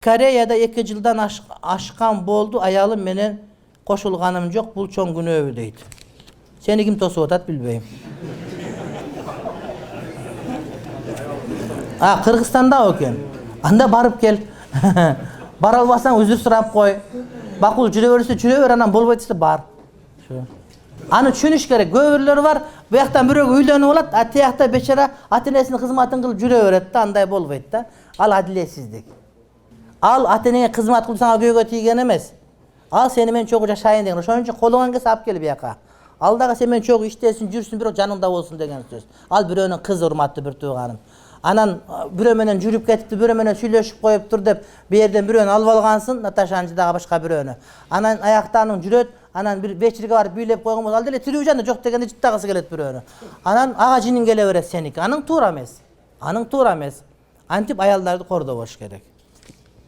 Koreyada 2 yıldan aşkan boldu, ayalım menen koşulganım yok, bul çoğun günü övü deydi. Seni kim tosu otat bilbeyim. Ha, Kırgızstanda oken. Anda barıp gel. Baralbasan özür sırap koy. Bakul jüre ver anan bolbaytысы bar. Şu. Anı düşünüş gerek. Göğürleri var. Bu yaktan biri üylönü olat. Ati yakta beçara atinesini hizmatın kılıp jüre öğretti. Anday bolbayt da. Al adiletsizlik. Al ateneye hizmat kılıp sana göğe tiygen emez. Al seni men çok yaşayın degen. Şonun için kolungan kes ap gel bir yaka. Al daga sen men çok iştesin, jürsün, bir canında olsun degen söz. Al biröөнүн kız hurmatlı bir tuğanım. Anan birөө менен жүрүp кетипти, birөө менен сүйлөшүп коюптур деп, bir yerden biröөнү alып алгансın, Наташанчы дагы башка biröөнү. Anan аяктанын жүрөт, anан bir вечерге барып бийлеп койгон болсо, ал деле тирүү жанда жок дегенде жыттагысы келет biröөнү. Анан ага жинин келе берет сеники. Аның туура эмес. Аның туура эмес. Антип аялдарды кордобош керек.